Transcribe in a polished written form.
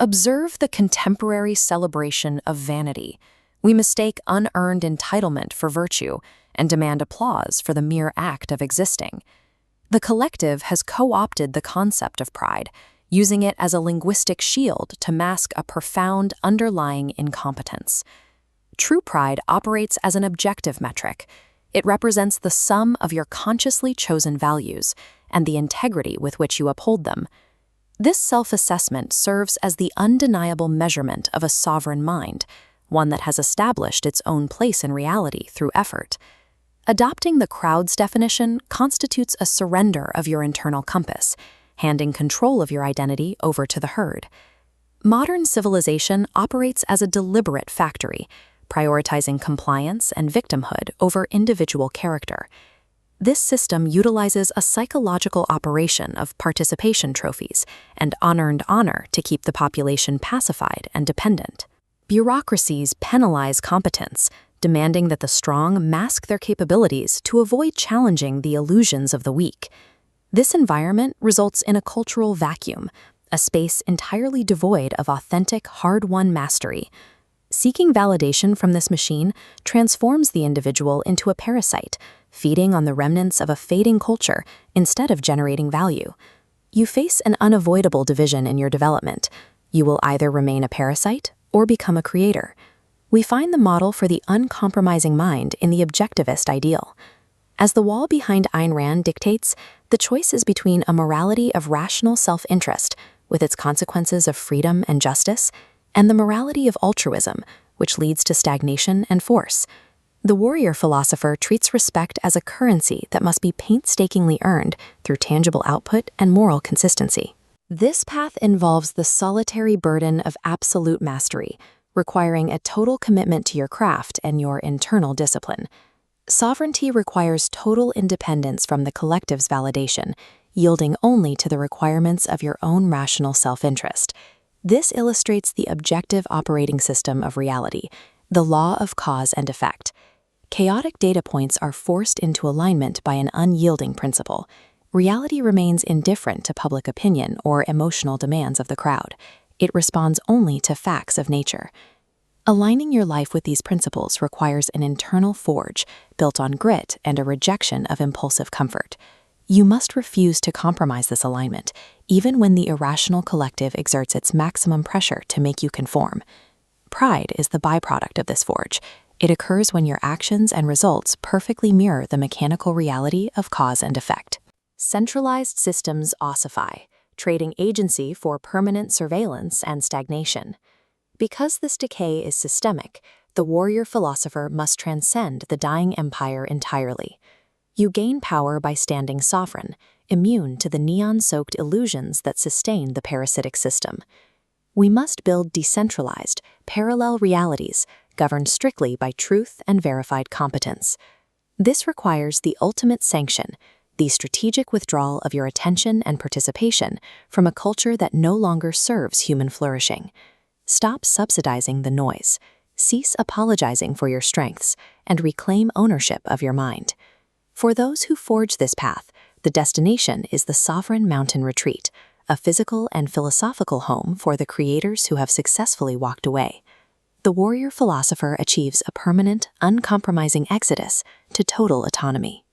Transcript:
Observe the contemporary celebration of vanity. We mistake unearned entitlement for virtue and demand applause for the mere act of existing. The collective has co-opted the concept of pride, using it as a linguistic shield to mask a profound underlying incompetence. True pride operates as an objective metric. It represents the sum of your consciously chosen values and the integrity with which you uphold them. This self-assessment serves as the undeniable measurement of a sovereign mind, one that has established its own place in reality through effort. Adopting the crowd's definition constitutes a surrender of your internal compass, handing control of your identity over to the herd. Modern civilization operates as a deliberate factory, prioritizing compliance and victimhood over individual character. This system utilizes a psychological operation of participation trophies and unearned honor to keep the population pacified and dependent. Bureaucracies penalize competence, demanding that the strong mask their capabilities to avoid challenging the illusions of the weak. This environment results in a cultural vacuum, a space entirely devoid of authentic, hard-won mastery. Seeking validation from this machine transforms the individual into a parasite, feeding on the remnants of a fading culture instead of generating value. You face an unavoidable division in your development. You will either remain a parasite or become a creator. We find the model for the uncompromising mind in the Objectivist ideal. As the wall behind Ayn Rand dictates, the choice is between a morality of rational self-interest, with its consequences of freedom and justice, and the morality of altruism, which leads to stagnation and force. The warrior philosopher treats respect as a currency that must be painstakingly earned through tangible output and moral consistency. This path involves the solitary burden of absolute mastery, requiring a total commitment to your craft and your internal discipline. Sovereignty requires total independence from the collective's validation, yielding only to the requirements of your own rational self-interest. This illustrates the objective operating system of reality, the law of cause and effect. Chaotic data points are forced into alignment by an unyielding principle. Reality remains indifferent to public opinion or emotional demands of the crowd. It responds only to facts of nature. Aligning your life with these principles requires an internal forge built on grit and a rejection of impulsive comfort. You must refuse to compromise this alignment, even when the irrational collective exerts its maximum pressure to make you conform. Pride is the byproduct of this forge. It occurs when your actions and results perfectly mirror the mechanical reality of cause and effect. Centralized systems ossify, trading agency for permanent surveillance and stagnation. Because this decay is systemic, the warrior philosopher must transcend the dying empire entirely. You gain power by standing sovereign, immune to the neon-soaked illusions that sustain the parasitic system. We must build decentralized, parallel realities governed strictly by truth and verified competence. This requires the ultimate sanction, the strategic withdrawal of your attention and participation from a culture that no longer serves human flourishing. Stop subsidizing the noise, cease apologizing for your strengths, and reclaim ownership of your mind. For those who forge this path, the destination is the sovereign mountain retreat, a physical and philosophical home for the creators who have successfully walked away. The warrior philosopher achieves a permanent, uncompromising exodus to total autonomy.